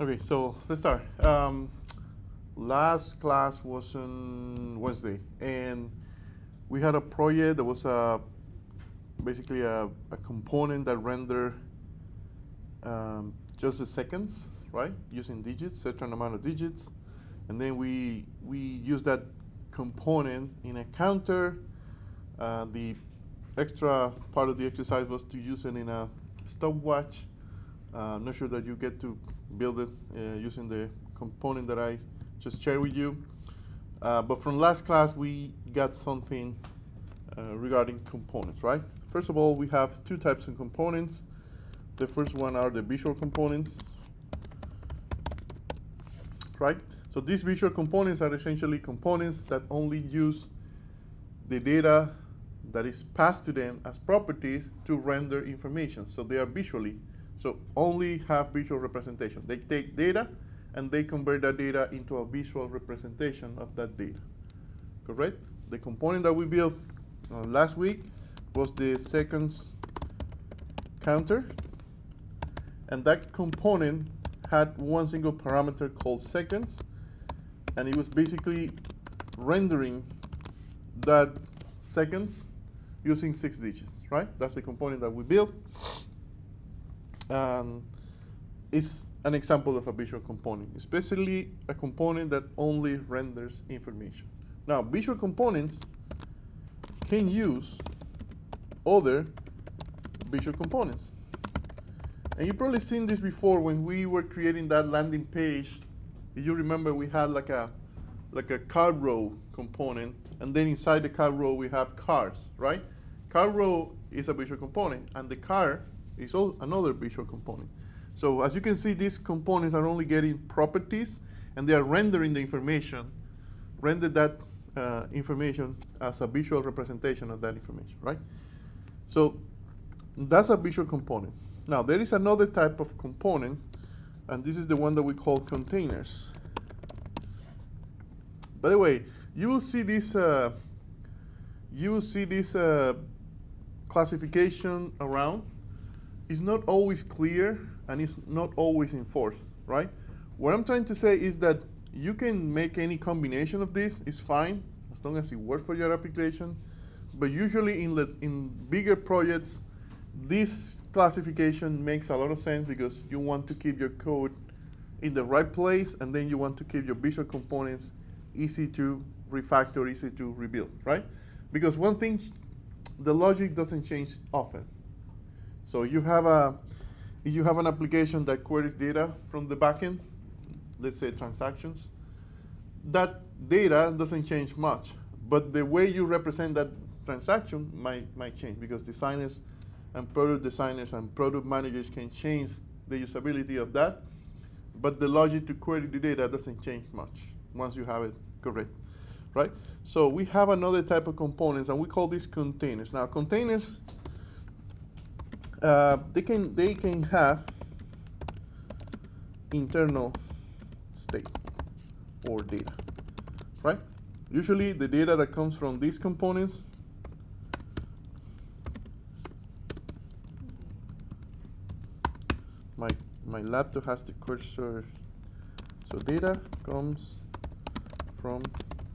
Okay, so let's start. Last class was on Wednesday, and we had a project that was basically a component that render just the seconds, right? Using digits, certain amount of digits, and then we use that component in a counter. The extra part of the exercise was to use it in a stopwatch. I'm not sure that you get to build it using the component that I just shared with you. But from last class, we got something regarding components, right? First of all, we have two types of components. The first one are the visual components, right? So these visual components are essentially components that only use the data that is passed to them as properties to render information. So they are visually, so only have visual representation. They take data and they convert that data into a visual representation of that data, correct? The component that we built last week was the seconds counter, and that component had one single parameter called seconds, and it was basically rendering that seconds using 6 digits, right? That's the component that we built. It's an example of a visual component, especially a component that only renders information. Now, visual components can use other visual components. And you've probably seen this before when we were creating that landing page. If you remember, we had like a card row component, and then inside the card row we have cards, right? Card row is a visual component, and the card is another visual component. So as you can see, these components are only getting properties, and they are rendering the information, render that information as a visual representation of that information, right? So that's a visual component. Now there is another type of component, and this is the one that we call containers. By the way, you will see this classification around. It's not always clear and it's not always enforced, right? What I'm trying to say is that you can make any combination of this. It's fine as long as it works for your application. But usually in bigger projects, this classification makes a lot of sense because you want to keep your code in the right place, and then you want to keep your visual components easy to refactor, easy to rebuild, right? Because one thing, the logic doesn't change often. So if you have an application that queries data from the backend, let's say transactions, that data doesn't change much, but the way you represent that transaction might change because designers and product designers and product managers can change the usability of that, but the logic to query the data doesn't change much once you have it correct, right? So we have another type of components, and we call these containers. Now, containers, they can have internal state or data, right? Usually, the data that comes from these components my laptop has the cursor. So data comes from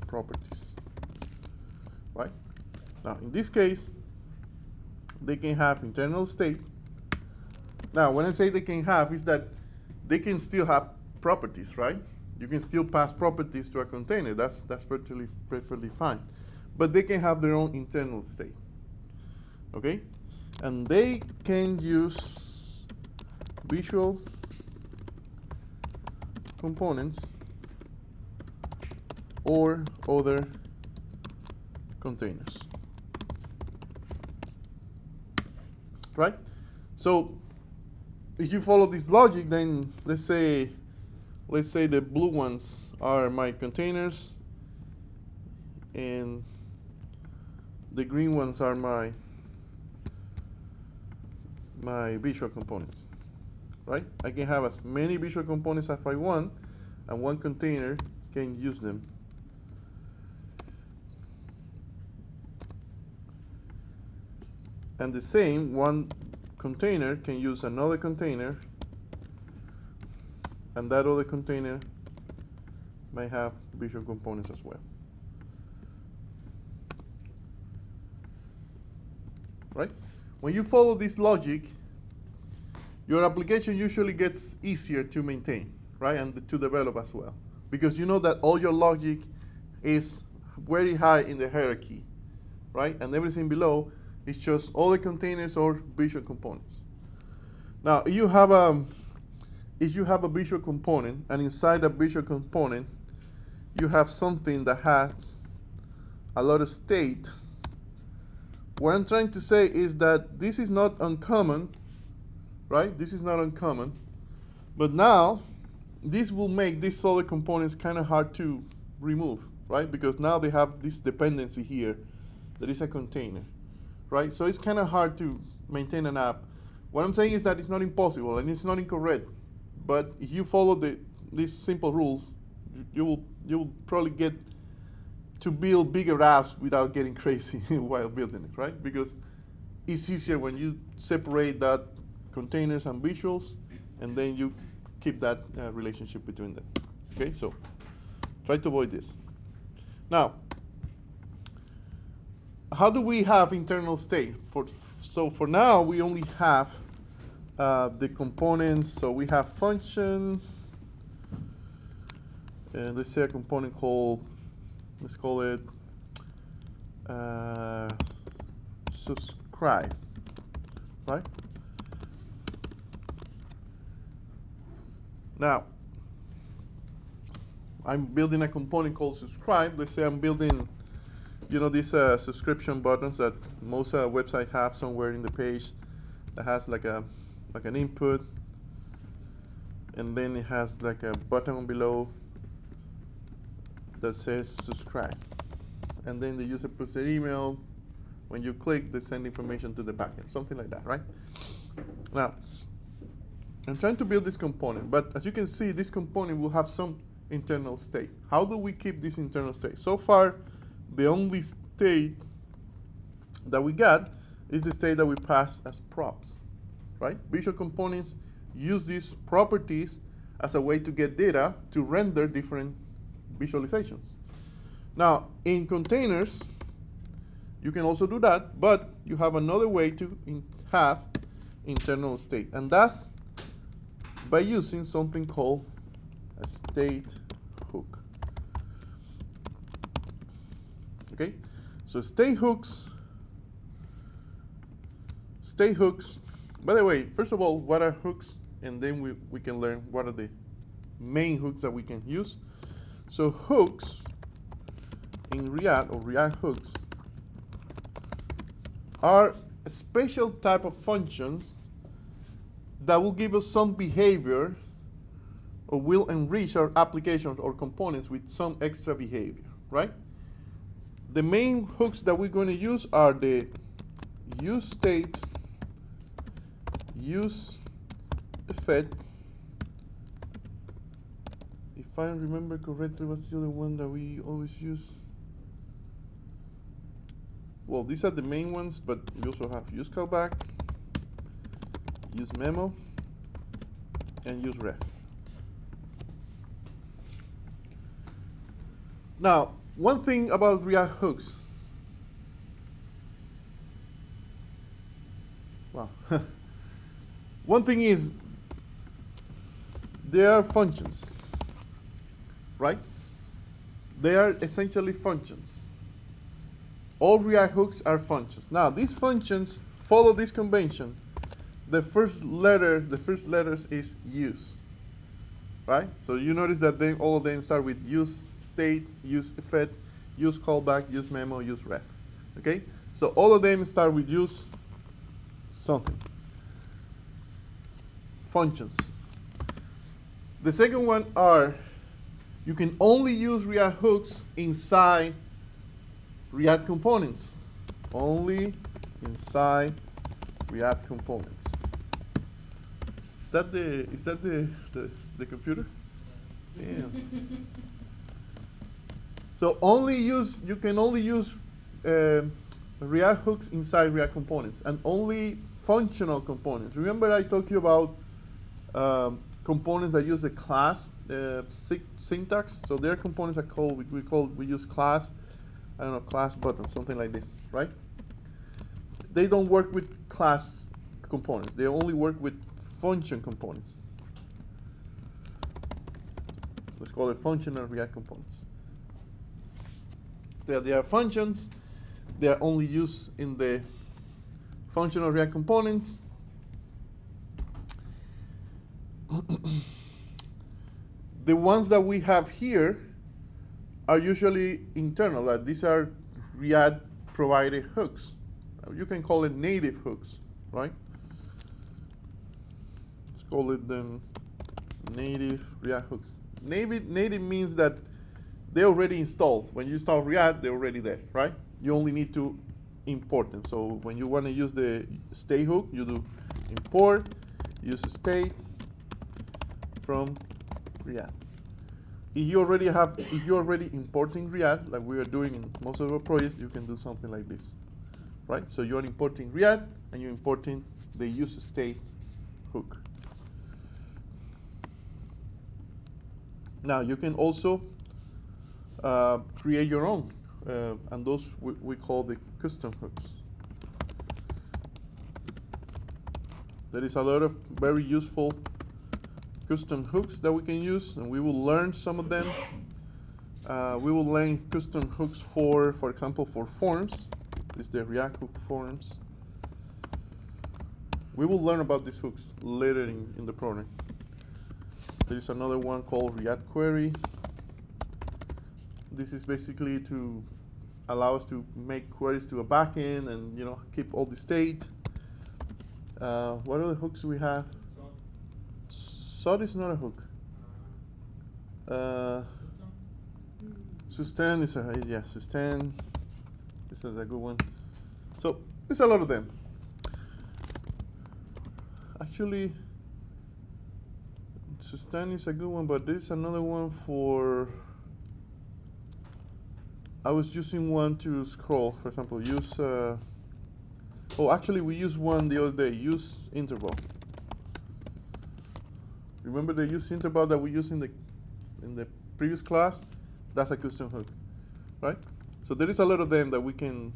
properties, right? Now, in this case, they can have internal state. Now, when I say they can have, is that they can still have properties, right? You can still pass properties to a container. That's perfectly fine. But they can have their own internal state, okay? And they can use visual components or other containers, right? So if you follow this logic, then let's say the blue ones are my containers and the green ones are my visual components, right? I can have as many visual components as I want, and one container can use them. And the same, one container can use another container and that other container may have visual components as well. Right? When you follow this logic, your application usually gets easier to maintain, right, and to develop as well, because you know that all your logic is very high in the hierarchy, right, and everything below is just all the containers or visual components. Now, if you have a visual component, and inside a visual component, you have something that has a lot of state, what I'm trying to say is that this is not uncommon, right? This is not uncommon. But now, this will make these solid components kind of hard to remove, right? Because now they have this dependency here that is a container, right? So it's kind of hard to maintain an app. What I'm saying is that it's not impossible and it's not incorrect. But if you follow these simple rules, you will probably get to build bigger apps without getting crazy while building it, right? Because it's easier when you separate that containers and visuals, and then you keep that relationship between them. Okay, so try to avoid this. Now, how do we have internal state? So for now, we only have the components. So we have function, and let's say a component called, let's call it subscribe, right? Now, I'm building a component called subscribe. Let's say I'm building, these subscription buttons that most websites have somewhere in the page that has like an input, and then it has like a button below that says subscribe, and then the user puts their email. When you click, they send information to the backend, something like that, right? Now, I'm trying to build this component, but as you can see, this component will have some internal state. How do we keep this internal state? So far, the only state that we got is the state that we pass as props, right? Visual components use these properties as a way to get data to render different visualizations. Now, in containers, you can also do that, but you have another way to have internal state, and that's by using something called a state hook. Okay, so state hooks. By the way, first of all, what are hooks? And then we can learn what are the main hooks that we can use. So hooks in React, or React hooks, are a special type of functions that will give us some behavior, or will enrich our applications or components with some extra behavior, right? The main hooks that we're going to use are the use state, use effect. If I remember correctly, what's the other one that we always use? Well, these are the main ones, but we also have use callback, use memo, and use ref. Now, one thing about React hooks. Wow. One thing is, they are functions, right? They are essentially functions. All React hooks are functions. Now, these functions follow this convention. The first letters is use, right? So you notice that then all of them start with use state, use effect, use callback, use memo, use ref. Okay? So all of them start with use something. Functions. The second one are, you can only use React hooks inside React components. Only inside React components. Is that the computer? Yeah. So you can only use React hooks inside React components, and only functional components. Remember I talked to you about components that use the class syntax. So there are components that we use class, I don't know, class button, something like this, right? They don't work with class components. They only work with function components. Let's call it functional React components. So they are functions. They are only used in the functional React components. The ones that we have here are usually internal. Like these are React provided hooks. You can call it native hooks, right? Let's call it then native React hooks. Native means that they're already installed. When you install React, they're already there, right? You only need to import them. So when you want to use the state hook, you do import, use state from React. If you're already importing React, like we are doing in most of our projects, you can do something like this, right? So you're importing React and you're importing the use state hook. Now you can also create your own, and those we call the custom hooks. There is a lot of very useful custom hooks that we can use, and we will learn some of them. We will learn custom hooks for example, for forms. This is the React hook forms. We will learn about these hooks later in the program. There is another one called React Query. This is basically to allow us to make queries to a backend and keep all the state. What other hooks do we have? SOD is not a hook. Sustain is sustain. This is a good one. So there's a lot of them. Actually, sustain is a good one, but there's another one for. I was using one to scroll, for example, use. Actually, we used one the other day. Use interval. Remember the use interval that we used in the previous class? That's a custom hook, right? So there is a lot of them that we can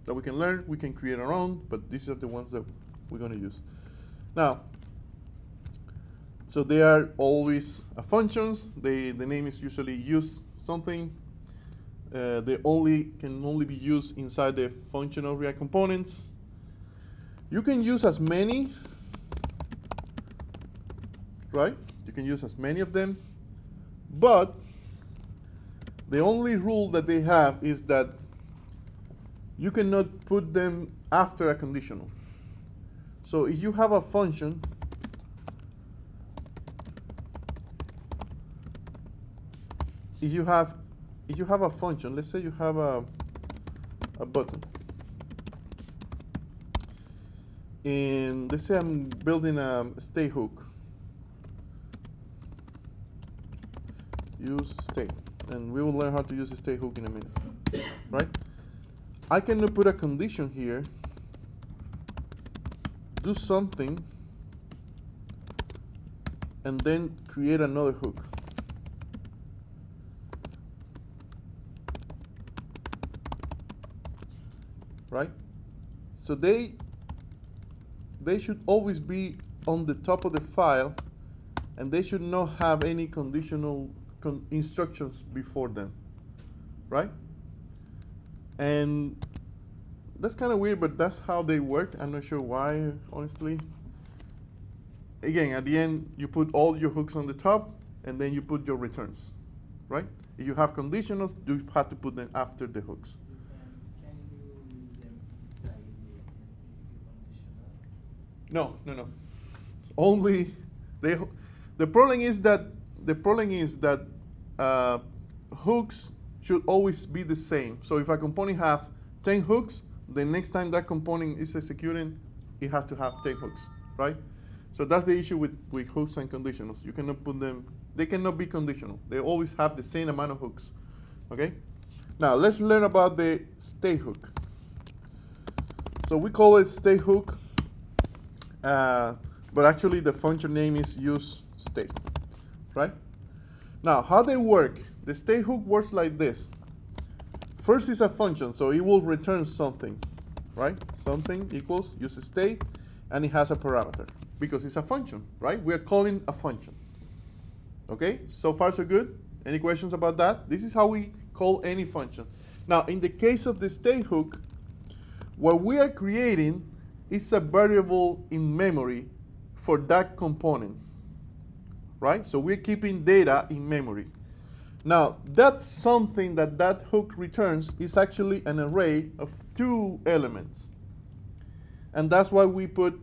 learn. We can create our own, but these are the ones that we're going to use. Now, so they are always functions. The name is usually use something. They can only be used inside the functional React components. You can use as many, right? You can use as many of them, but the only rule that they have is that you cannot put them after a conditional. So if you have a function, if you have a function, let's say you have a button, and let's say I'm building a state hook. Use state, and we will learn how to use a state hook in a minute, right? I cannot put a condition here, do something, and then create another hook. Right? So they should always be on the top of the file, and they should not have any conditional instructions before them, right? And that's kind of weird, but that's how they work. I'm not sure why, honestly. Again, at the end, you put all your hooks on the top, and then you put your returns, right? If you have conditionals, you have to put them after the hooks. Can you use them inside the conditional? No. Only the problem is that hooks should always be the same. So if a component have 10 hooks, the next time that component is executing, it has to have 10 hooks, right? So that's the issue with hooks and conditionals. You cannot put them, they cannot be conditional. They always have the same amount of hooks, okay? Now let's learn about the state hook. So we call it state hook, but actually the function name is use state, right? Now, how they work? The state hook works like this. First is a function, so it will return something, right? Something equals use state, and it has a parameter because it's a function, right? We are calling a function. Okay, so far so good? Any questions about that? This is how we call any function. Now, in the case of the state hook, what we are creating is a variable in memory for that component, right? So we're keeping data in memory. Now, that's something that that hook returns is actually an array of 2 elements. And that's why we put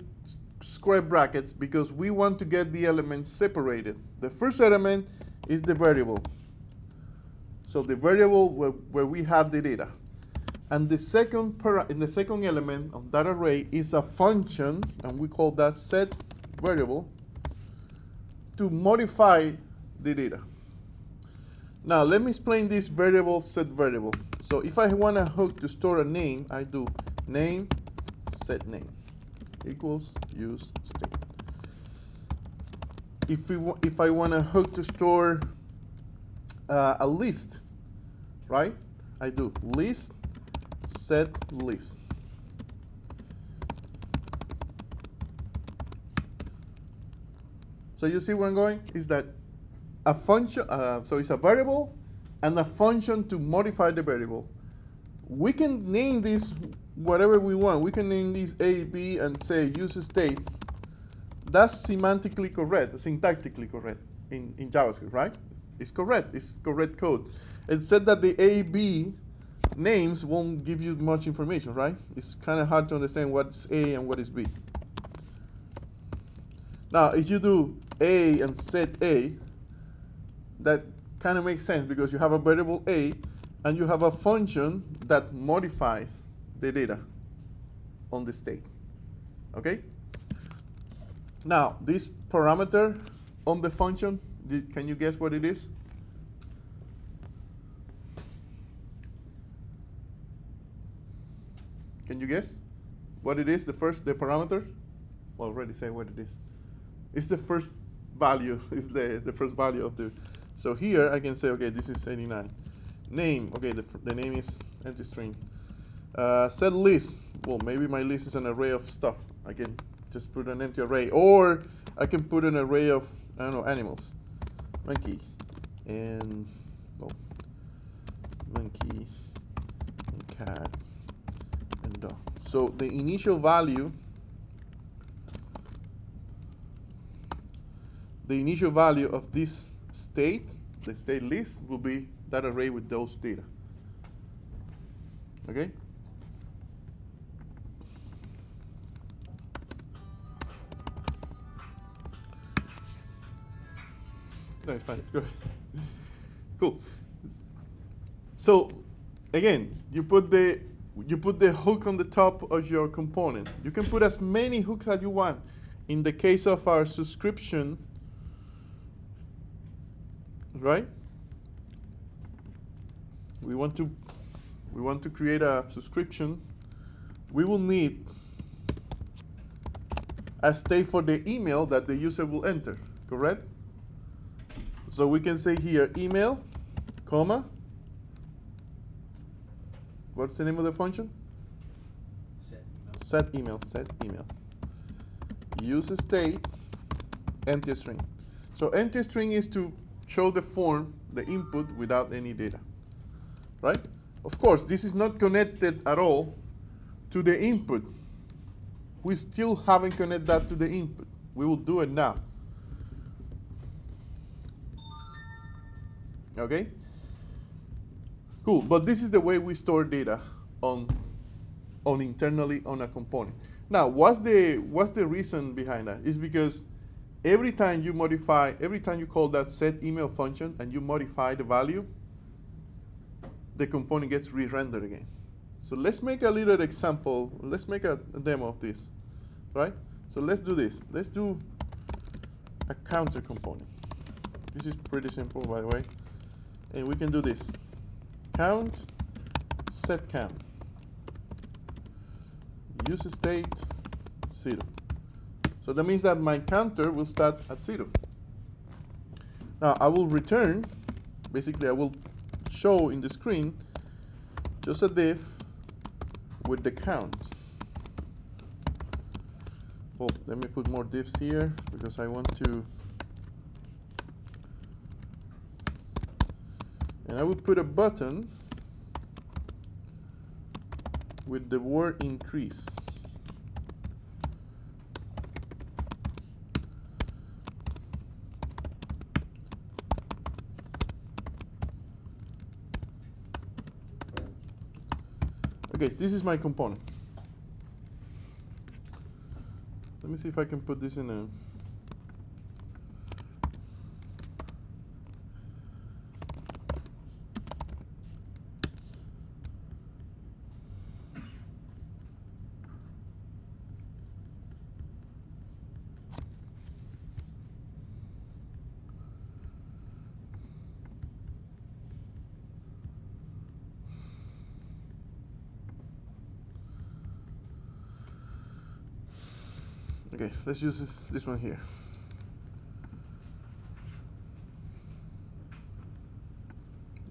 square brackets, because we want to get the elements separated. The first element is the variable. So the variable where we have the data. And the second element of that array is a function, and we call that set variable, to modify the data. Now let me explain this variable set variable. So if I want a hook to store a name, I do name set name equals use state. If I want a hook to store a list, right? I do list set list. So you see where I'm going? Is that a function, so it's a variable and a function to modify the variable. We can name this whatever we want. We can name these A, B, and say use state. That's semantically correct, syntactically correct in JavaScript, right? It's correct. It's correct code. It said that the A, B names won't give you much information, right? It's kind of hard to understand what's A and what is B. Now, if you do A and set A, that kind of makes sense because you have a variable A and you have a function that modifies the data on the state. Okay? Now, this parameter on the function, can you guess what it is? Can you guess what it is? The parameter? Well, already say what it is. It's the first value. It's the first value of the. So here I can say, okay, this is 89. Name, okay, the name is empty string. Set list. Well, maybe my list is an array of stuff. I can just put an empty array, or I can put an array of, I don't know, animals. Monkey and monkey and cat and dog. So the initial value of this state, the state list, will be that array with those data. Okay? No, it's fine. It's good. Cool. So again, you put the hook on the top of your component. You can put as many hooks as you want. In the case of our subscription, right? We want to create a subscription. We will need a state for the email that the user will enter, correct? So we can say here email, comma. What's the name of the function? Set email. Use state, empty string. So empty string is to show the form, the input, without any data, right? Of course, this is not connected at all to the input. We still haven't connected that to the input. We will do it now. Okay? Cool, but this is the way we store data on internally on a component. Now, what's the reason behind that? It's because every time you call that set email function and you modify the value, the component gets re-rendered again. So let's make a little example. Let's make a demo of this, right? So let's do this. Let's do a counter component. This is pretty simple, by the way. And we can do this. Count, set count. Use state 0. So that means that my counter will start at 0. Now I will return, basically I will show in the screen just a div with the count. Well, let me put more divs here because I want to, and I will put a button with the word increase. Okay, so this is my component. Let me see if I can put this in a, okay, let's use this one here.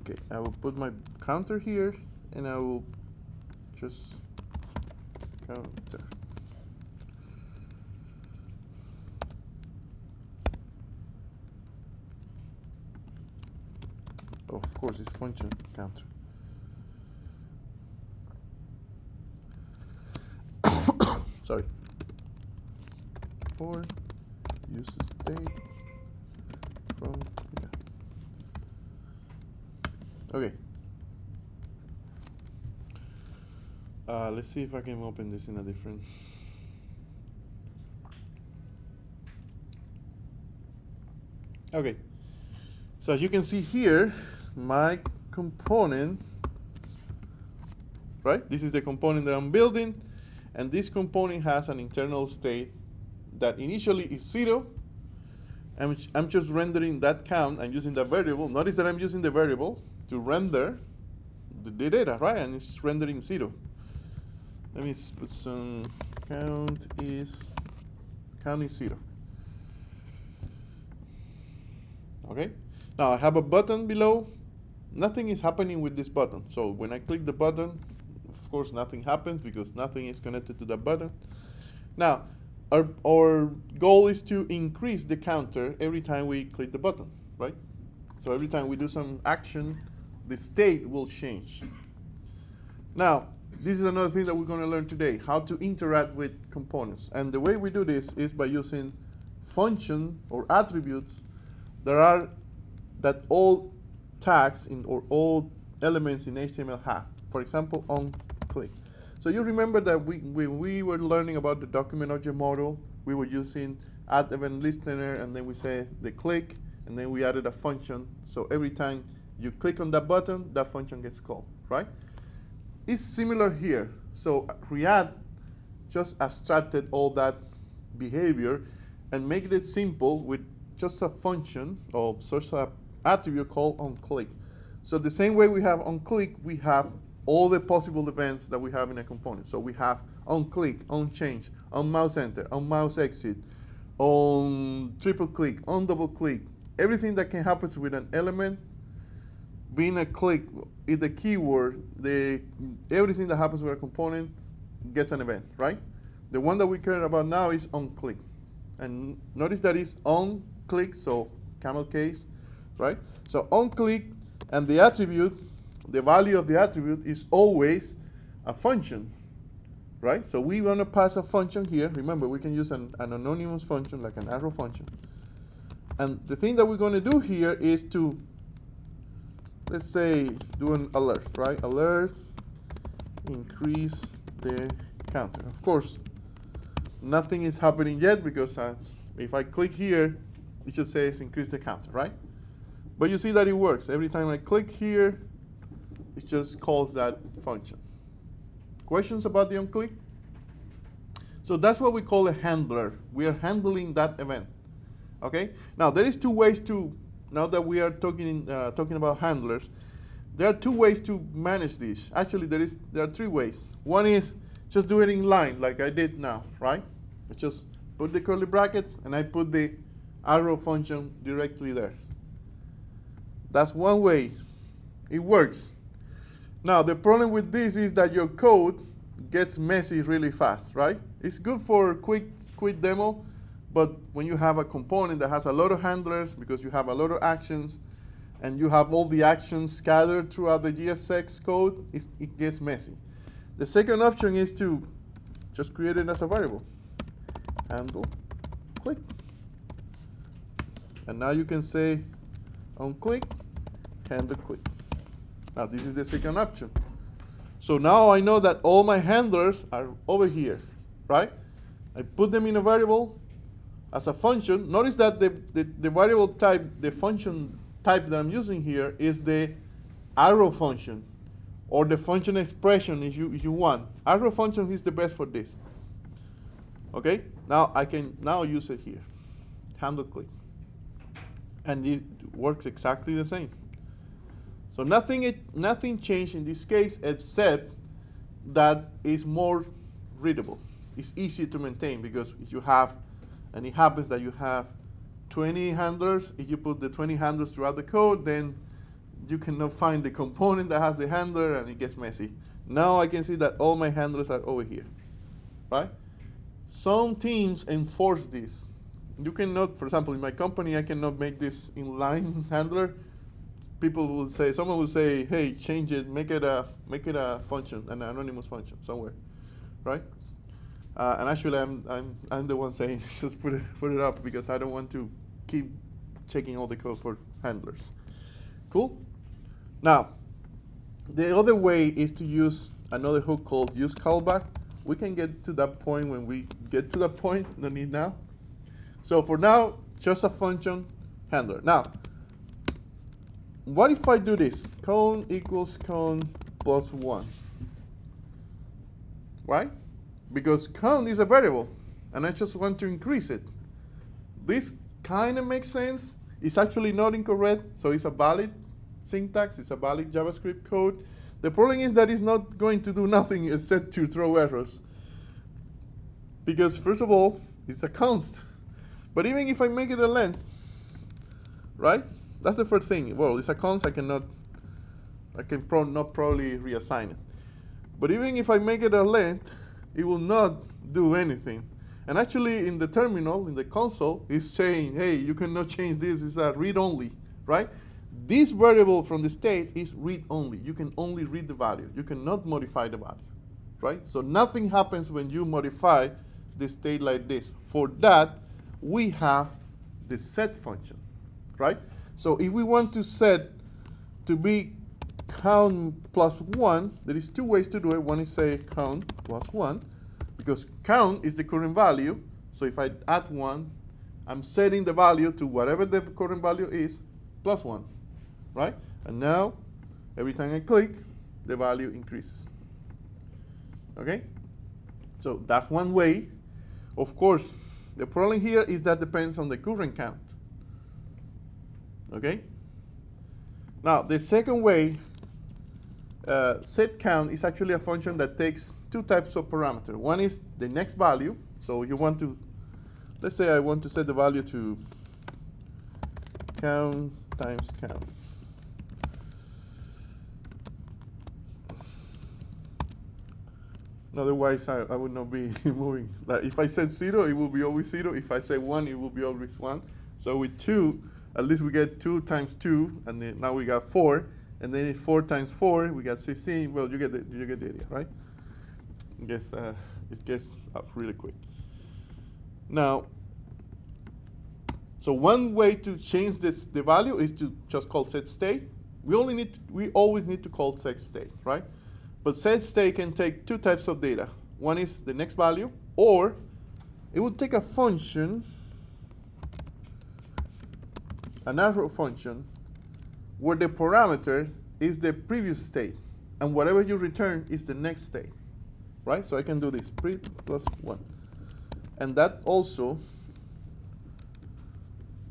Okay, I will put my counter here and I will just counter. Oh, of course, it's function counter. Sorry. Or use state from here. Okay. Let's see if I can open this in a different. Okay. So as you can see here, my component, right? This is the component that I'm building, and this component has an internal state that initially is 0. I'm just rendering that count and using the variable. Notice that I'm using the variable to render the data, right? And it's just rendering 0. Let me put some count is 0. Okay. Now I have a button below. Nothing is happening with this button. So when I click the button, of course nothing happens because nothing is connected to the button. Now, our goal is to increase the counter every time we click the button, right? So every time we do some action, the state will change. Now, this is another thing that we're going to learn today, how to interact with components. And the way we do this is by using function or attributes that all tags or all elements in HTML have. For example, on click. So you remember that when we were learning about the document object model, we were using add event listener, and then we say the click, and then we added a function. So every time you click on that button, that function gets called, right? It's similar here. So React just abstracted all that behavior and made it simple with just a function or such an attribute called onClick. So the same way we have onClick, we have all the possible events that we have in a component. So we have onClick, onChange, onMouseEnter, onMouseExit, on triple click, on double click. Everything that can happen with an element, being a click, is the keyword, everything that happens with a component gets an event, right? The one that we care about now is onClick. And notice that it's onClick, so camel case, right? So onClick, and the attribute, the value of the attribute is always a function, right? So we want to pass a function here. Remember, we can use an anonymous function, like an arrow function. And the thing that we're going to do here is to, let's say, do an alert, right? Alert, increase the counter. Of course, nothing is happening yet because if I click here, it just says increase the counter, right? But you see that it works. Every time I click here, it just calls that function. Questions about the onClick? So that's what we call a handler. We are handling that event. Okay? Now there is two ways to, now that we are talking about handlers, there are two ways to manage this. Actually, there are three ways. One is just do it in line, like I did now, right? I just put the curly brackets and I put the arrow function directly there. That's one way. It works. Now, the problem with this is that your code gets messy really fast, right? It's good for quick demo, but when you have a component that has a lot of handlers because you have a lot of actions and you have all the actions scattered throughout the JSX code, it gets messy. The second option is to just create it as a variable. Handle, click. And now you can say on click, handle click. Now this is the second option. So now I know that all my handlers are over here, right? I put them in a variable as a function. Notice that the variable type, the function type that I'm using here is the arrow function, or the function expression if you want. Arrow function is the best for this. Okay? Now I can now use it here. Handle click. And it works exactly the same. So nothing changed in this case except that it's more readable. It's easier to maintain because if you have, and it happens that you have 20 handlers, if you put the 20 handlers throughout the code, then you cannot find the component that has the handler and it gets messy. Now I can see that all my handlers are over here, right? Some teams enforce this. You cannot, for example, in my company, I cannot make this inline handler. People will say, someone will say, hey, change it, make it a function, an anonymous function somewhere, right? And actually, I'm the one saying just put it up because I don't want to keep checking all the code for handlers. Cool. Now, the other way is to use another hook called use callback. We can get to that point when we get to that point. No need now. So for now, just a function handler. Now, what if I do this? Count equals count plus 1. Right? Because count is a variable, and I just want to increase it. This kind of makes sense. It's actually not incorrect, so it's a valid syntax. It's a valid JavaScript code. The problem is that it's not going to do nothing except to throw errors. Because first of all, it's a const. But even if I make it a length, right? That's the first thing. Well, it's a const. I can not probably reassign it. But even if I make it a length, it will not do anything. And actually, in the terminal, in the console, it's saying, hey, you cannot change this. It's a read-only, right? This variable from the state is read-only. You can only read the value. You cannot modify the value, right? So nothing happens when you modify the state like this. For that, we have the set function, right? So if we want to set to be count plus 1, there is two ways to do it. One is say count plus 1, because count is the current value. So if I add 1, I'm setting the value to whatever the current value is plus 1, right? And now, every time I click, the value increases. Okay? So that's one way. Of course, the problem here is that depends on the current count. Okay? Now, the second way, set count is actually a function that takes two types of parameter. One is the next value. So you want to, let's say I want to set the value to count times count. Otherwise, I would not be moving. Like if I said 0, it will be always 0. If I say 1, it will be always 1. So with 2, at least we get 2 times 2, and then now we got 4. And then it's 4 times 4, we got 16. Well, you get the idea, right? I guess it gets up really quick. Now, so one way to change the value is to just call set state. We always need to call set state, right? But set state can take two types of data. One is the next value, or it will take a function, an arrow function, where the parameter is the previous state, and whatever you return is the next state, right? So I can do this, pre plus 1. And that also,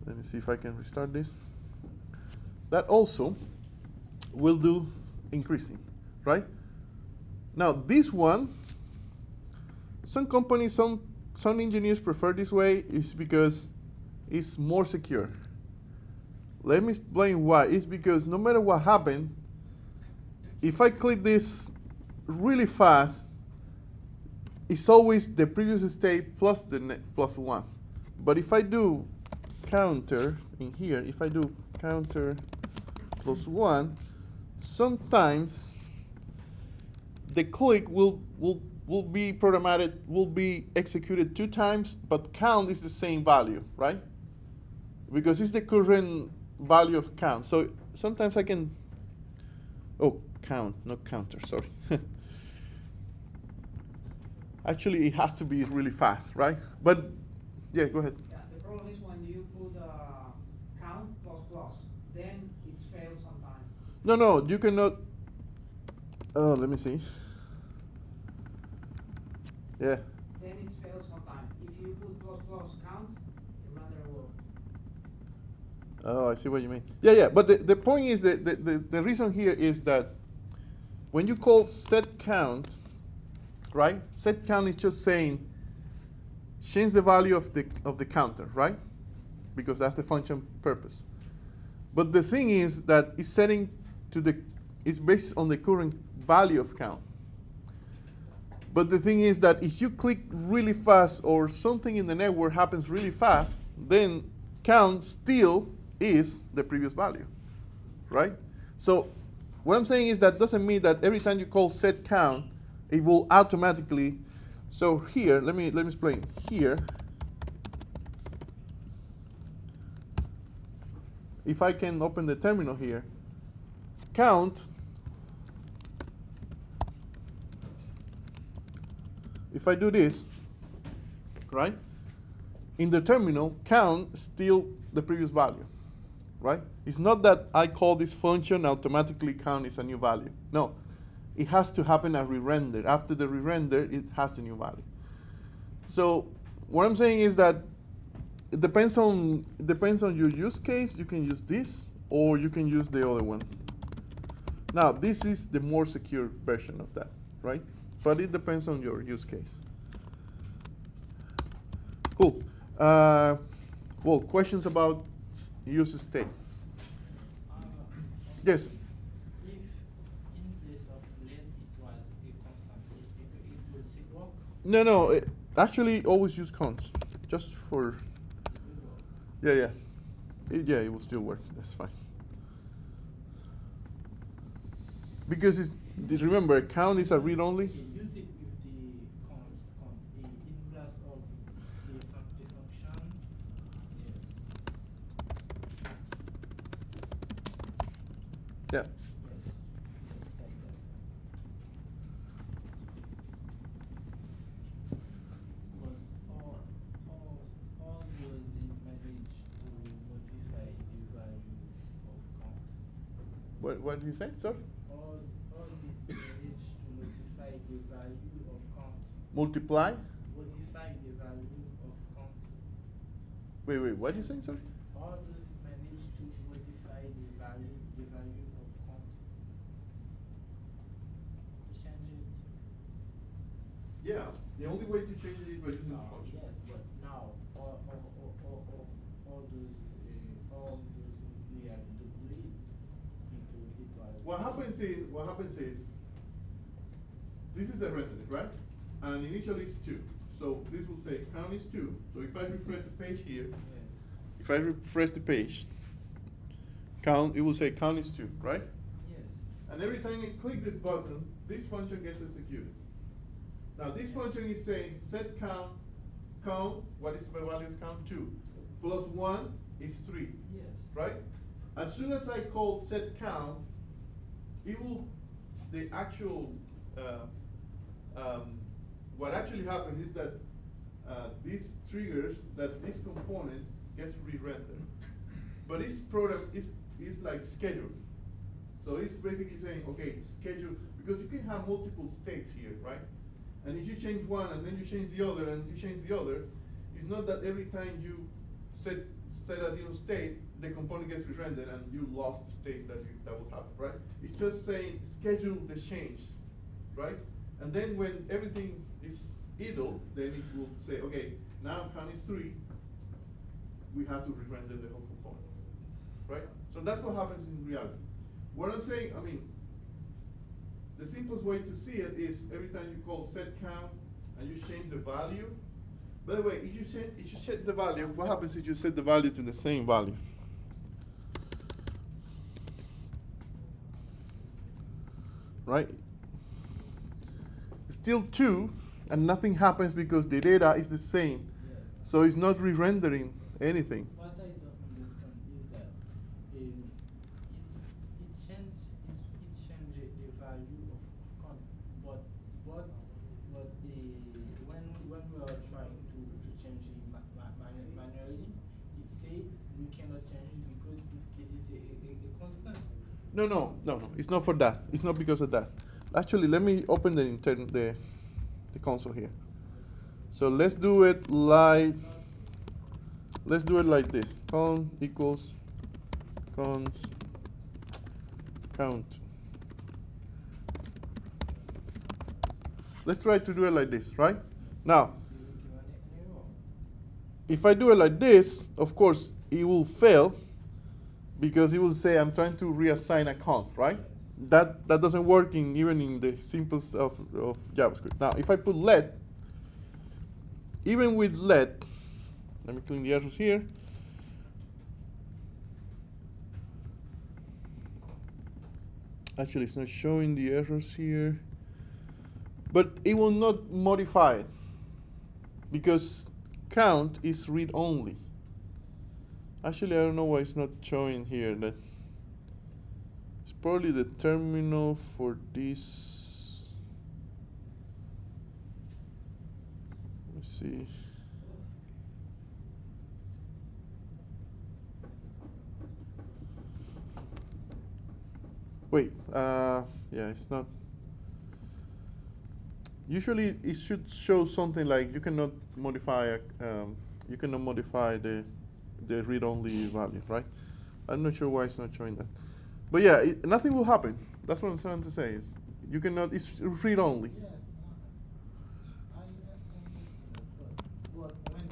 let me see if I can restart this. That also will do increasing, right? Now this one, some companies, some engineers prefer this way is because it's more secure. Let me explain why. It's because no matter what happened, if I click this really fast, it's always the previous state plus plus 1. But if I do counter in here, if I do counter plus 1, sometimes the click will be programmatic, will be executed 2 times, but count is the same value, right? Because it's the current value of count. So sometimes I can, count, not counter, sorry. Actually, it has to be really fast, right? But, yeah, go ahead. Yeah, the problem is when you put count plus plus, then it fails sometimes. No, you cannot. Oh, let me see. Yeah. Then it fails sometimes. If you put plus plus count, it rather will. Oh, I see what you mean. Yeah. But the point is that the reason here is that when you call set count, right? Set count is just saying change the value of the counter, right? Because that's the function purpose. But the thing is that it's setting it's based on the current value of count. But the thing is that if you click really fast or something in the network happens really fast, then count still is the previous value, right? So what I'm saying is that doesn't mean that every time you call set count, it will automatically. So here, let me explain. Here, if I can open the terminal here, count. If I do this, right? In the terminal, count still the previous value, right? It's not that I call this function automatically count is a new value. No, it has to happen as re-render. After the re-render, it has the new value. So what I'm saying is that it depends on your use case. You can use this, or you can use the other one. Now, this is the more secure version of that, right? But it depends on your use case. Cool. Well, questions about use state? Yes? If in place of len it was a constant, it will still work? No. Actually, always use const. Just for. It will work. Yeah. It will still work. That's fine. Because remember, count is a read only. Okay, use it with the const in place of the function. Yes. Yeah. Yes. Just like that. But all those manage to modify the value of count. What do you say? Sorry. All these manage to modify the value of count. Multiply. Modify the value of count. Wait. What do you say? Sorry. All those manage to modify the value of count. Change it. Yeah. The only way to change it is by using the Now, function. yes, but now all those we have to do it because it was. What happens is this is the rendering, right? And initially it's 2. So this will say count is 2. So if I refresh the page here, Yes. if I refresh the page, count, it will say count is 2, right? Yes. And every time I click this button, this function gets executed. Now this function is saying set count, what is the value of count? 2. Plus 1 is 3, Yes. right? As soon as I call set count, it will, the actual, what actually happens is that this triggers that this component gets re-rendered. But this program is like scheduled. So it's basically saying, okay, schedule, because you can have multiple states here, right? And if you change one and then you change the other and you change the other, it's not that every time you set a new state, the component gets re-rendered and you lost the state that would happen, right? It's just saying schedule the change, right? And then when everything is idle, then it will say, okay, now count is 3. We have to re-render the whole component. right? So that's what happens in reality. What I'm saying, I mean, the simplest way to see it is every time you call set count and you change the value. By the way, if you set the value, what happens if you set the value to the same value? Right? Still 2, and nothing happens because the data is the same. Yeah. So it's not re-rendering anything. What I don't understand is that it changes the value of count, but when we are trying to change it manually, it says we cannot change it because it is a constant. No. It's not for that. It's not because of that. Actually, let me open the console here. So let's do it like this. Count equals cons count. Let's try to do it like this, right? Now, if I do it like this, of course, it will fail because it will say I'm trying to reassign a const, right? That doesn't work even in the simplest of JavaScript. Now, if I put let, even with let me clean the errors here. Actually, it's not showing the errors here, but it will not modify it because count is read only. Actually, I don't know why it's not showing here. That it's probably the terminal for this. Let's see. Wait, yeah, it's not. Usually, it should show something like you cannot modify the read-only value, right? I'm not sure why it's not showing that. But yeah, nothing will happen. That's what I'm trying to say. Is you cannot. It's read-only. Yes, I understand, but when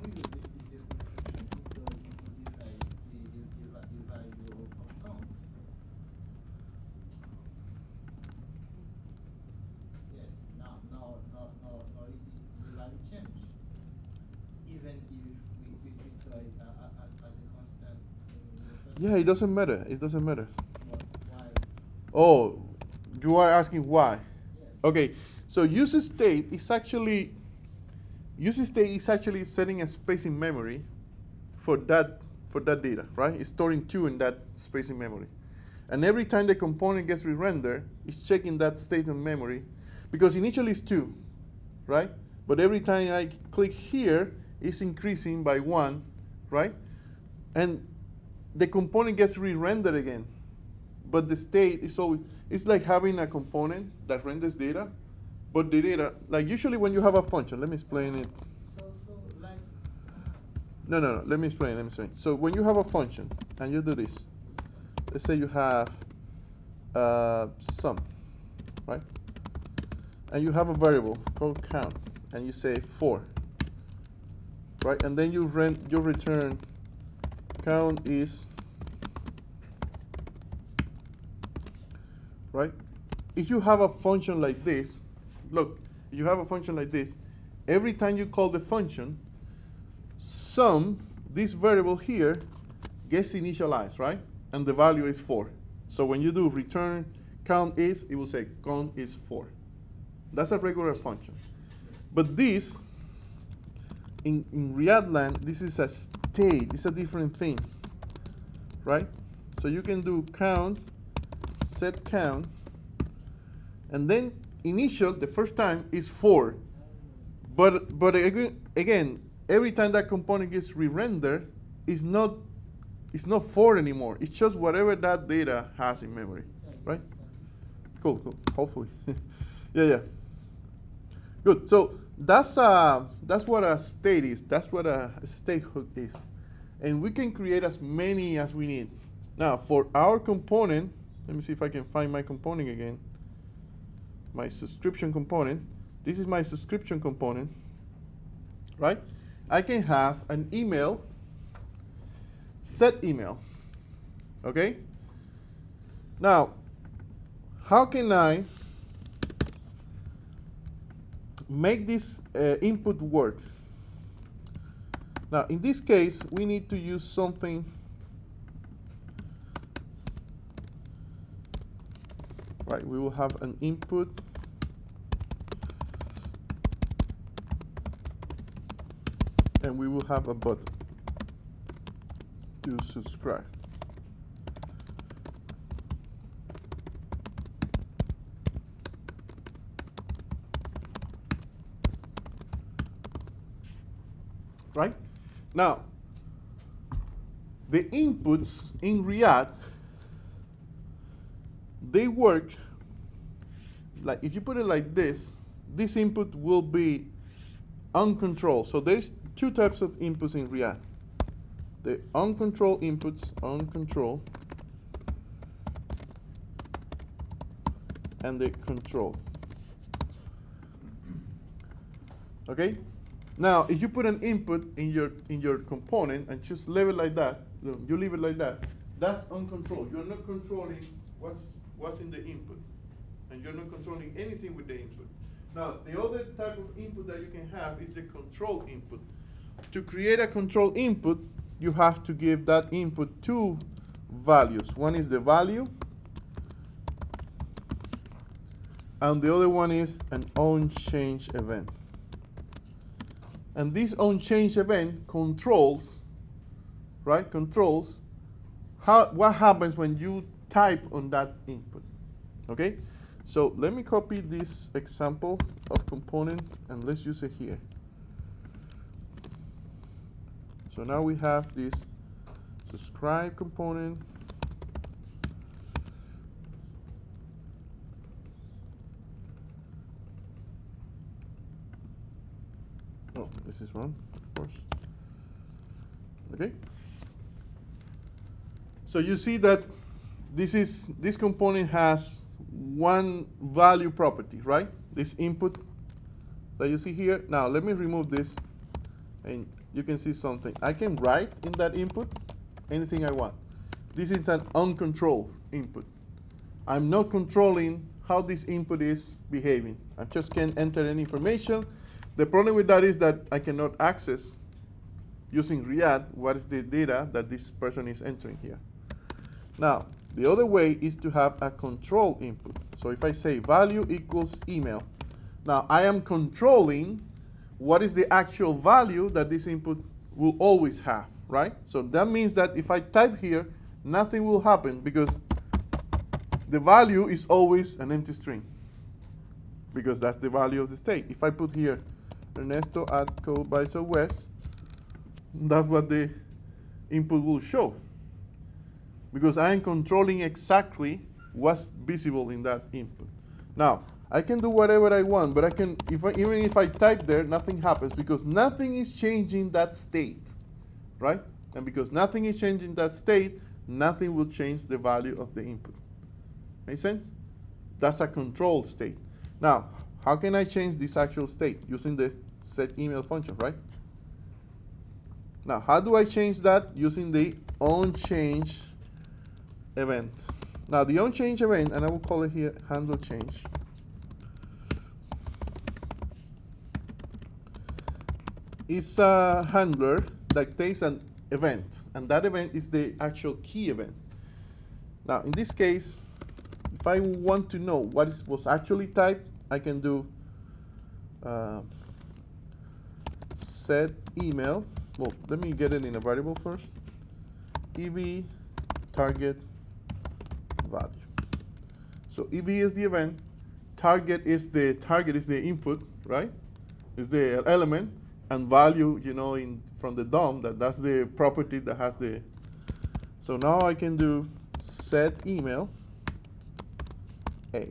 we use the function, it modify the value of count. Yes, now the value change. Even if we try as a constant. Yeah, it doesn't matter. It doesn't matter. But why? Oh, you are asking why? Yes. Okay, so use state is actually setting a space in memory for that data, right? It's storing 2 in that space in memory. And every time the component gets re-rendered, it's checking that state in memory because initially it's 2, right? But every time I click here, it's increasing by 1, right? And the component gets re-rendered again. But the state is always, it's like having a component that renders data, but the data, like usually when you have a function, let me explain it. So like. No, let me explain. So when you have a function and you do this, let's say you have sum, right? And you have a variable called count, and you say 4, right? And then you return count is, right? If you have a function like this, look, you have a function like this, every time you call the function, sum, this variable here, gets initialized, right? And the value is 4. So when you do return count is, it will say count is 4. That's a regular function. But this, in React land, this is a state, it's a different thing, right? So you can do count, set count, and then initial, the first time, is 4. But again, every time that component gets re-rendered, it's not 4 anymore. It's just whatever that data has in memory, right? Cool. Hopefully, yeah. Good. So that's what a state is. That's what a state hook is, and we can create as many as we need. Now, for our component, let me see if I can find my component again. My subscription component. This is my subscription component, right? I can have an email, set email, Okay? Now, how can I make this input work? Now, in this case, we need to use something right. We will have an input and we will have a button to subscribe. Right? Now, the inputs in React, they work like, if you put it like this input will be uncontrolled. So there's two types of inputs in React. The uncontrolled inputs, uncontrolled, and the controlled. Okay? Now, if you put an input in your component and just leave it like that, you leave it like that, that's uncontrolled. You're not controlling what's in the input, and you're not controlling anything with the input. Now, the other type of input that you can have is the control input. To create a control input, you have to give that input two values. One is the value, and the other one is an onChange event. And this onChange event controls, right? Controls what happens when you type on that input. Okay? So let me copy this example of component and let's use it here. So now we have this subscribe component. Oh, this is wrong, of course. Okay. So you see that this component has one value property, right? This input that you see here. Now let me remove this, and you can see something. I can write in that input anything I want. This is an uncontrolled input. I'm not controlling how this input is behaving. I just can't enter any information. The problem with that is that I cannot access, using React, what is the data that this person is entering here. Now, the other way is to have a control input. So if I say value equals email, now I am controlling what is the actual value that this input will always have, right? So that means that if I type here, nothing will happen because the value is always an empty string, because that's the value of the state. If I put here Ernesto at Code by Southwest, that's what the input will show, because I am controlling exactly what's visible in that input. Now, I can do whatever I want, but I can, even if I type there, nothing happens because nothing is changing that state, right? And because nothing is changing that state, nothing will change the value of the input. Make sense? That's a control state. Now, how can I change this actual state? Using the setEmail function, right? Now, how do I change that? Using the onChange event. Now, the onChange event, and I will call it here handle change, is a handler that takes an event, and that event is the actual key event. Now, in this case, if I want to know what was actually typed, I can do set email. Well, let me get it in a variable first. EV target value. So EV is the event, target is the input, right? Is the element, and value, you know, from the DOM, that's the property that has the. So now I can do set email A.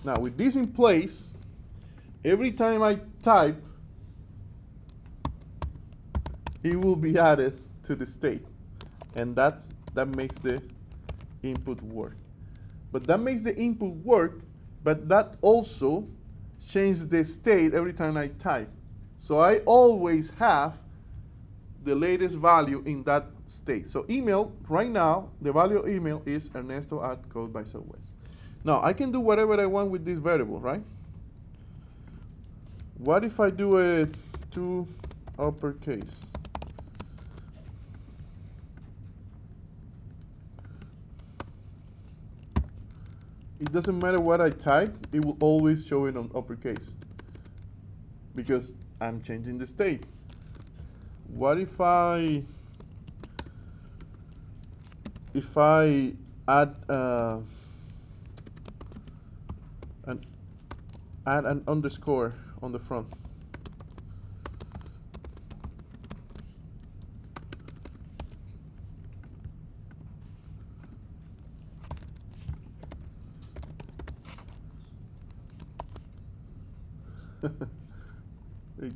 Now with this in place, every time I type, it will be added to the state, and that makes the input work. But that makes the input work, but that also changes the state every time I type. So I always have the latest value in that state. So email, right now, the value of email is Ernesto at Code by Southwest. Now, I can do whatever I want with this variable, right? What if I do it to uppercase? It doesn't matter what I type, it will always show it on uppercase because I'm changing the state. What if I add an underscore on the front?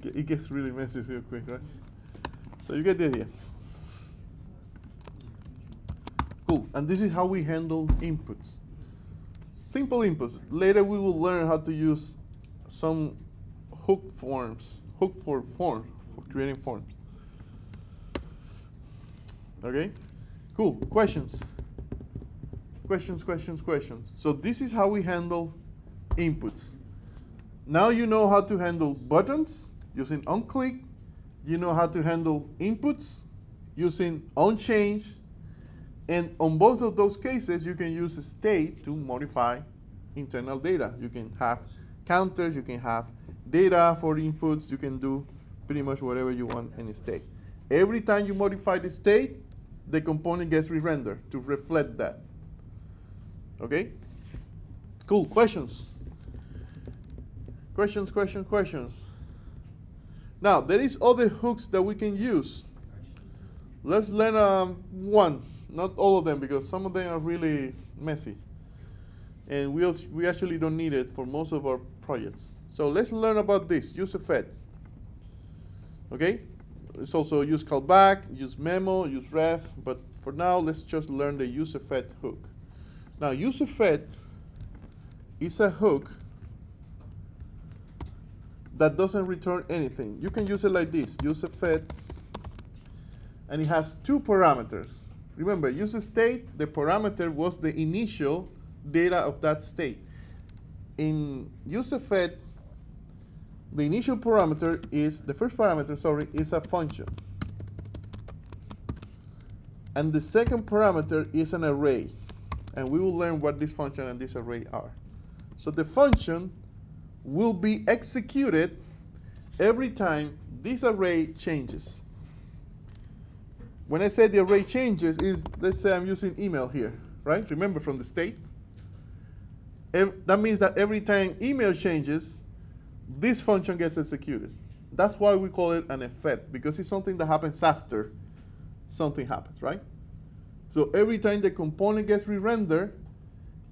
It gets really messy real quick, right? So you get the idea. Cool. And this is how we handle inputs. Simple inputs. Later we will learn how to use some hook for creating forms. Okay? Cool. Questions? Questions. So this is how we handle inputs. Now you know how to handle buttons using onClick. You know how to handle inputs using onChange. And on both of those cases, you can use a state to modify internal data. You can have counters, you can have data for inputs, you can do pretty much whatever you want in a state. Every time you modify the state, the component gets re-rendered to reflect that. Okay? Cool. Questions? Questions. Now, there is other hooks that we can use. Let's learn one. Not all of them, because some of them are really messy. And we actually don't need it for most of our projects. So let's learn about this, use effect. Okay? Let's also use callback, use memo, use ref, but for now, let's just learn the use effect hook. Now, use effect is a hook that doesn't return anything. You can use it like this, use effect, and it has two parameters. Remember, use state, the parameter was the initial data of that state. In use effect, the initial parameter is, the first parameter, sorry, is a function. And the second parameter is an array. And we will learn what this function and this array are. So the function will be executed every time this array changes. When I say the array changes, is let's say I'm using email here, right? Remember from the state? That means that every time email changes, this function gets executed. That's why we call it an effect, because it's something that happens after something happens, right? So every time the component gets re-rendered,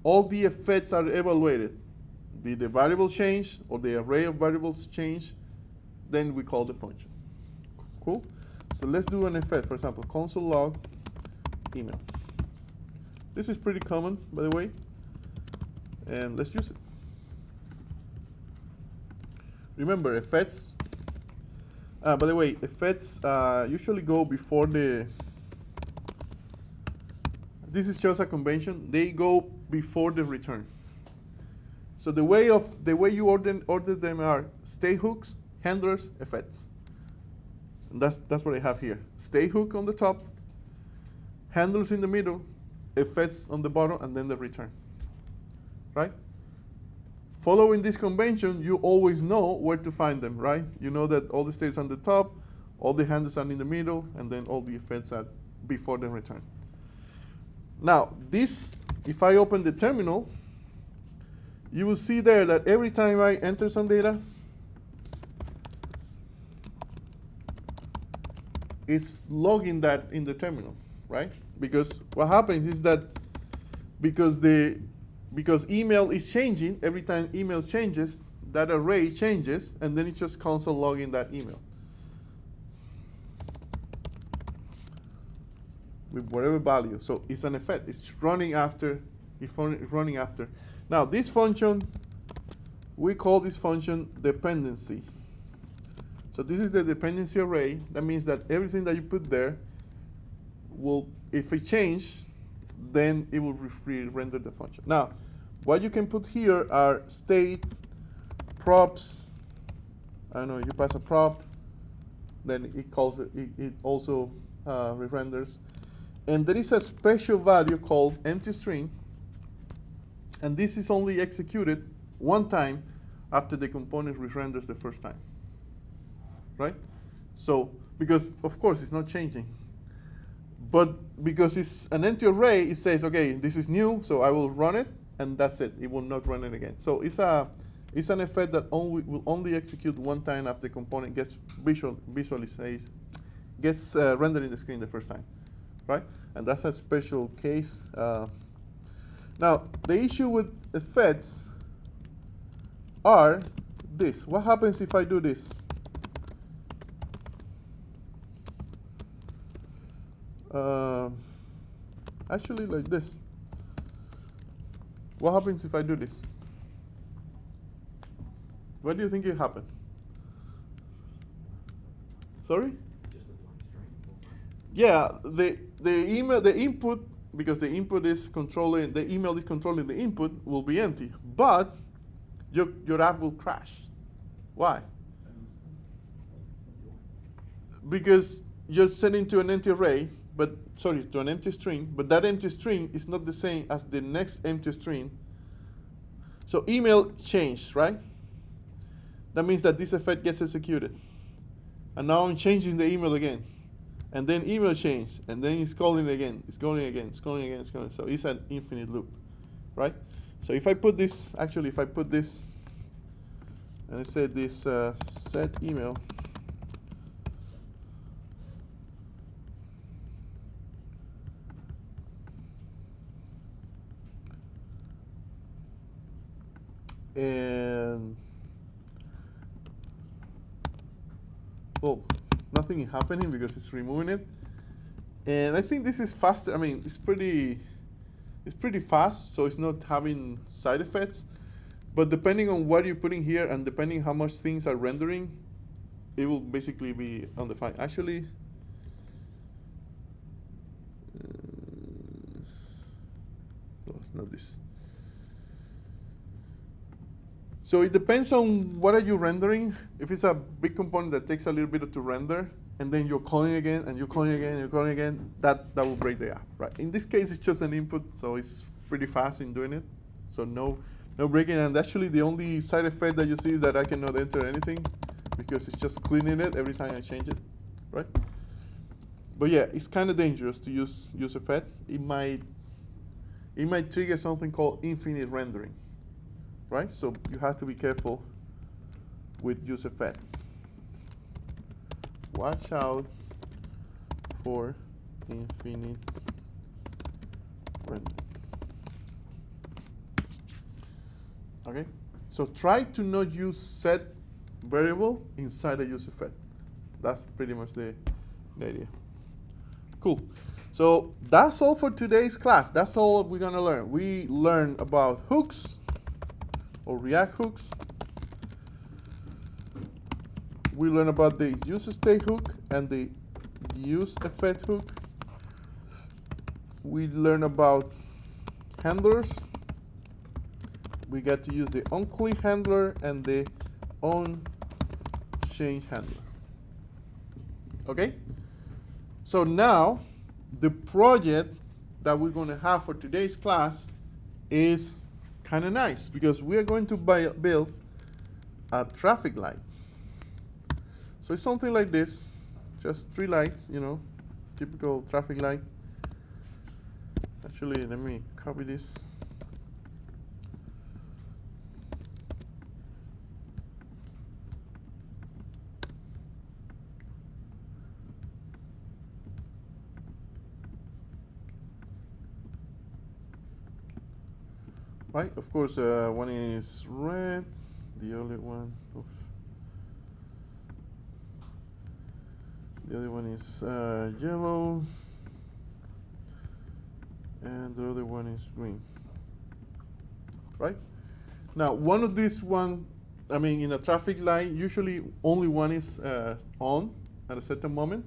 all the effects are evaluated. The variable change or the array of variables change, then we call the function. Cool? So let's do an effect. For example, console log email. This is pretty common, by the way. And let's use it. Remember, effects. By the way, effects usually go before the. This is just a convention. They go before the return. So the way you order them are state hooks, handlers, effects. And that's what I have here. State hook on the top, handles in the middle, effects on the bottom, and then the return. Right? Following this convention, you always know where to find them, right? You know that all the states on the top, all the handles are in the middle, and then all the effects are before the return. Now, this, if I open the terminal, you will see there that every time I enter some data, it's logging that in the terminal, right? Because what happens is that because email is changing, every time email changes, that array changes, and then it just console logging that email with whatever value. So it's an effect. It's running after. It's running after. Now this function, we call this function dependency. So this is the dependency array. That means that everything that you put there will, if it change, then it will re-render the function. Now, what you can put here are state, props. I don't know, you pass a prop, then it calls it also re-renders. And there is a special value called empty string, and this is only executed one time after the component re-renders the first time, right? So, because of course it's not changing, but because it's an empty array, it says, okay, this is new, so I will run it, and that's it. It will not run it again. So it's an effect that will only execute one time after the component gets gets rendered in the screen the first time, right? And that's a special case. Now, the issue with effects are this. What happens if I do this? Actually, like this. What happens if I do this? What do you think will happen? Sorry? Yeah, the input, because the input is controlling, the email is controlling the input, will be empty. But your app will crash. Why? Because you're sending to an empty array, to an empty string, but that empty string is not the same as the next empty string. So email changed, right? That means that this effect gets executed. And now I'm changing the email again. And then email changed, and then it's calling again, it's calling again, it's calling again, it's calling. So it's an infinite loop, right? So if I put this, actually if I put this, and I say this set email, and well, nothing is happening because it's removing it. And I think this is faster. I mean, it's pretty fast, so it's not having side effects. But depending on what you're putting here and depending how much things are rendering, it will basically be undefined. Actually, no, it's not this. So it depends on what are you rendering. If it's a big component that takes a little bit to render, and then you're calling again, and you're calling again, and you're calling again, that will break the app, right? In this case, it's just an input, so it's pretty fast in doing it. So no breaking, and actually the only side effect that you see is that I cannot enter anything because it's just cleaning it every time I change it, right? But yeah, it's kind of dangerous to use effect. It might trigger something called infinite rendering, right? So you have to be careful with use effect. Watch out for infinite rendering. Okay? So try to not use set variable inside a use effect. That's pretty much the idea. Cool. So that's all for today's class. That's all we're gonna learn. We learned about hooks or React hooks. We learn about the use state hook and the use effect hook. We learn about handlers. We get to use the onClick handler and the onChange handler. Okay? So now, the project that we're going to have for today's class is kind of nice because we are going to build a traffic light. So it's something like this, just 3 lights, typical traffic light. Actually, let me copy this. Right, of course, one is red, the other one, oops. The other one is yellow, and the other one is green. Right? Now, one of these one I mean, in a traffic light, usually only one is on at a certain moment.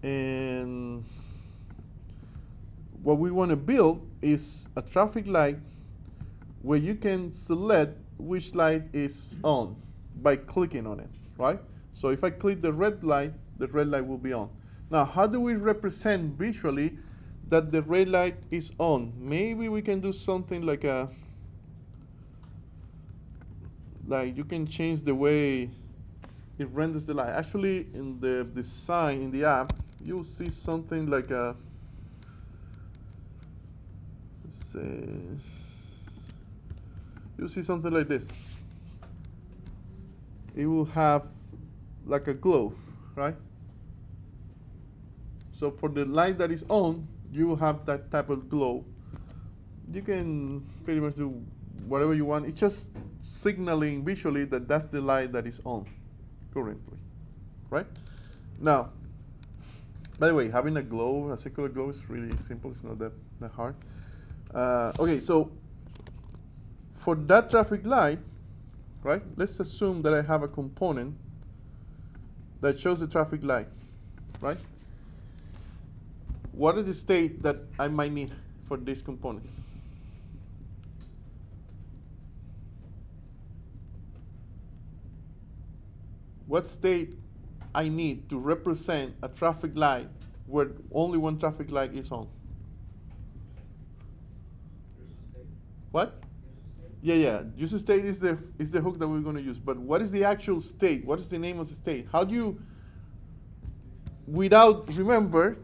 And what we want to build is a traffic light where you can select which light is on by clicking on it, right? So if I click the red light will be on. Now, how do we represent visually that the red light is on? Maybe we can do something like you can change the way it renders the light. Actually, in the design in the app, you'll see something like let's say, you'll see something like this. It will have like a glow, right? So for the light that is on, you will have that type of glow. You can pretty much do whatever you want. It's just signaling visually that that's the light that is on currently, right? Now, by the way, having a glow, a circular glow, is really simple. It's not that hard. Okay, so for that traffic light, right, let's assume that I have a component that shows the traffic light, right? What is the state that I might need for this component? What state I need to represent a traffic light where only one traffic light is on? What? Yeah. User state is the hook that we're going to use. But what is the actual state? What is the name of the state? How do you, remember,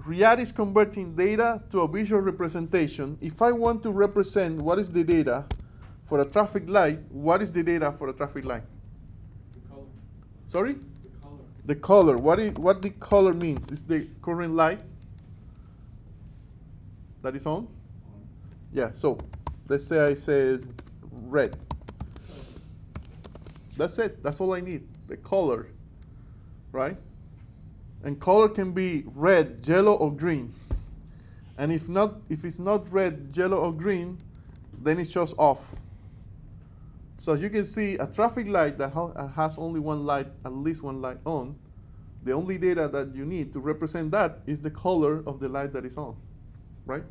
React is converting data to a visual representation. If I want to represent what is the data for a traffic light, what is the data for a traffic light? The color. Sorry? The color. The color. What the color means? Is the current light that is on? Yeah, so let's say I said red. That's it. That's all I need. The color, right? And color can be red, yellow, or green. And if it's not red, yellow, or green, then it's just off. So as you can see, a traffic light that has only one light, at least one light on, the only data that you need to represent that is the color of the light that is on, right?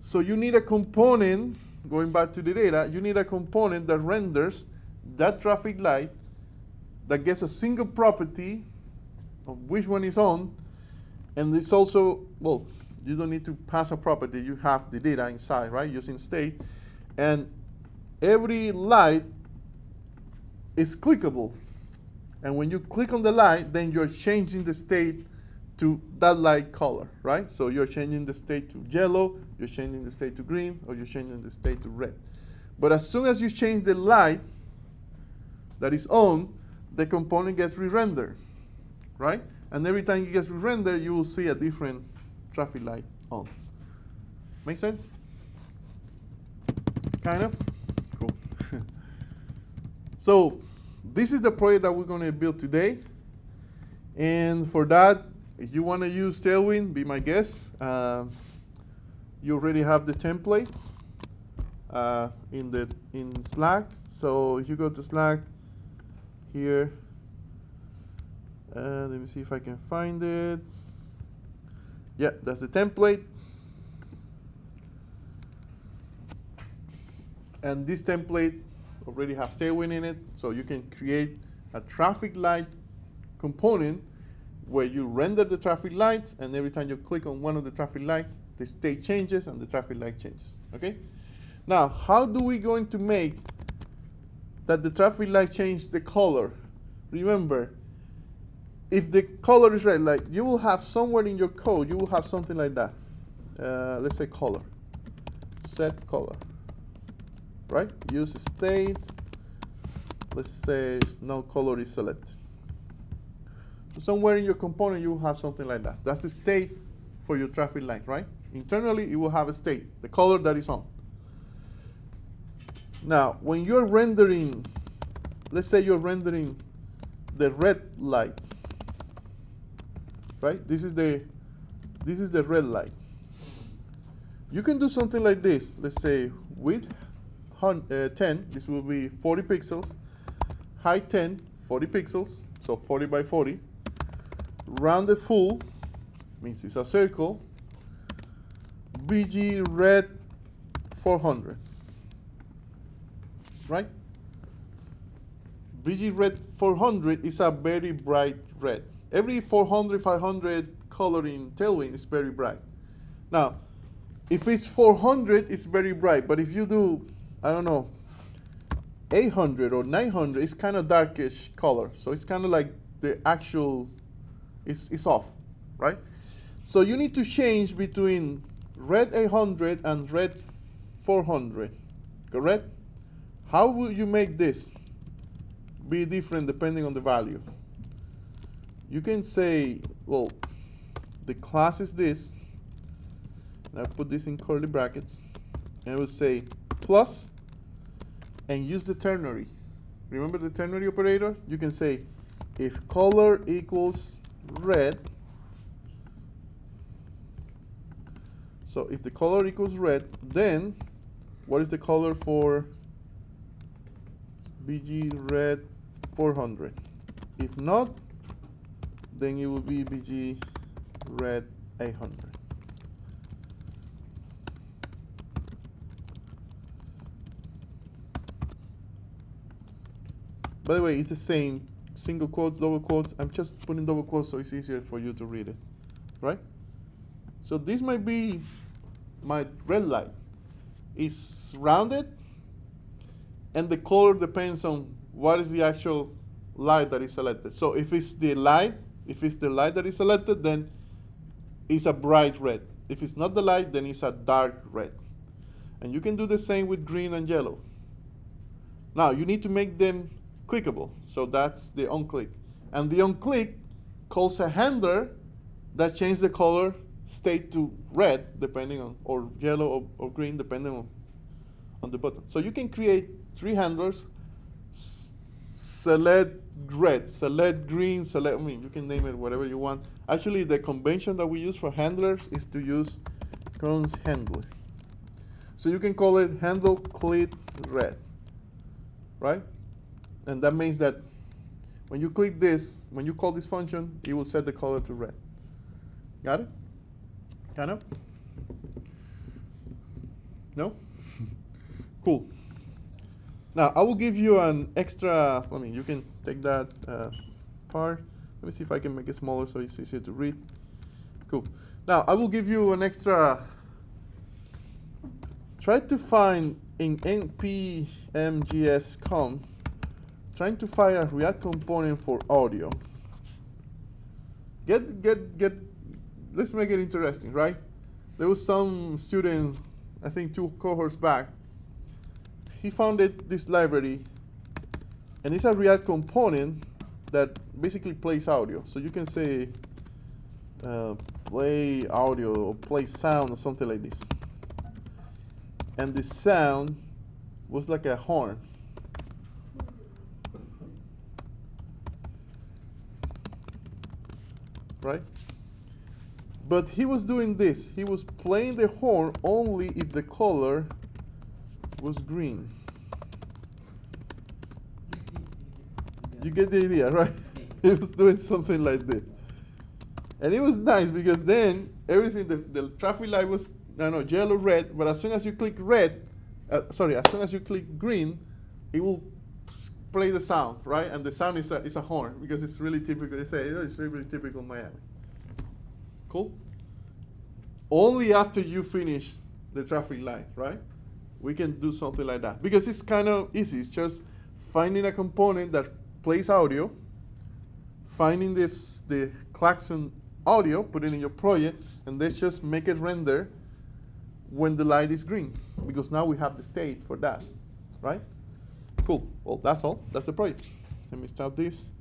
So you need a component, going back to the data, you need a component that renders that traffic light that gets a single property of which one is on, and it's also, well, you don't need to pass a property, you have the data inside, right, using state, and every light is clickable, and when you click on the light, then you're changing the state to that light color, right? So you're changing the state to yellow, you're changing the state to green, or you're changing the state to red. But as soon as you change the light that is on, the component gets re-rendered, right? And every time it gets re-rendered, you will see a different traffic light on. Make sense? Kind of? Cool. So this is the project that we're going to build today. And for that, if you want to use Tailwind, be my guest. You already have the template in Slack. So if you go to Slack here, let me see if I can find it. Yeah, that's the template. And this template already has Tailwind in it, so you can create a traffic light component where you render the traffic lights, and every time you click on one of the traffic lights, the state changes and the traffic light changes, okay? Now, how do we going to make that the traffic light change the color? Remember, if the color is red, like you will have somewhere in your code, you will have something like that. Let's say color, set color, right? Use state, let's say no color is selected. Somewhere in your component, you will have something like that. That's the state for your traffic light, right? Internally, it will have a state, the color that is on. Now, when you're rendering, let's say you're rendering the red light, right? This is the red light. You can do something like this. Let's say width 10, this will be 40 pixels. Height 10, 40 pixels, so 40 by 40. Rounded full means it's a circle. BG red 400, right? BG red 400 is a very bright red. Every 400, 500 color in Tailwind is very bright. Now, if it's 400, it's very bright, but if you do, I don't know, 800 or 900, it's kind of darkish color. So it's kind of like the actual, it's off, right? So you need to change between red 800 and red 400, correct? How will you make this be different depending on the value? You can say, well, the class is this, and I put this in curly brackets, and I will say plus, and use the ternary. Remember the ternary operator? You can say if color equals red, so if the color equals red, then what is the color for BG red 400? If not, then it will be BG red 800. By the way, it's the same, single quotes, double quotes. I'm just putting double quotes so it's easier for you to read it, right? So this might be my red light. It's rounded, and the color depends on what is the actual light that is selected. So if it's the light that is selected, then it's a bright red. If it's not the light, then it's a dark red. And you can do the same with green and yellow. Now you need to make them clickable. So that's the onClick. And the onClick calls a handler that changes the color state to red, depending on, or yellow or green, depending on the button. So you can create 3 handlers: select red, select green, select, I mean, you can name it whatever you want. Actually, the convention that we use for handlers is to use const handler. So you can call it handle click red, right? And that means that when you click this, when you call this function, it will set the color to red. Got it? Kind of? No? Cool. Now, I will give you an extra, I mean, you can take that part. Let me see if I can make it smaller so it's easier to read. Cool. Now, I will give you an extra, try to find in npmgs.com, trying to find a React component for audio. Let's make it interesting, right? There was some students, I think 2 cohorts back, he founded this library, and it's a React component that basically plays audio. So you can say play audio or play sound or something like this. And the sound was like a horn. Right? But he was doing this. He was playing the horn only if the color was green. You get the idea, right? He was doing something like this. And it was nice because then everything, the traffic light was, I don't know, yellow, red, but as soon as you click red, as soon as you click green, it will play the sound, right? And the sound is a horn because it's really typical. They say, oh, it's really typical Miami. Cool? Only after you finish the traffic light, right? We can do something like that because it's kind of easy. It's just finding a component that plays audio, finding the Klaxon audio, put it in your project, and then just make it render when the light is green, because now we have the state for that, right? Cool. Well, that's all. That's the project. Let me stop this.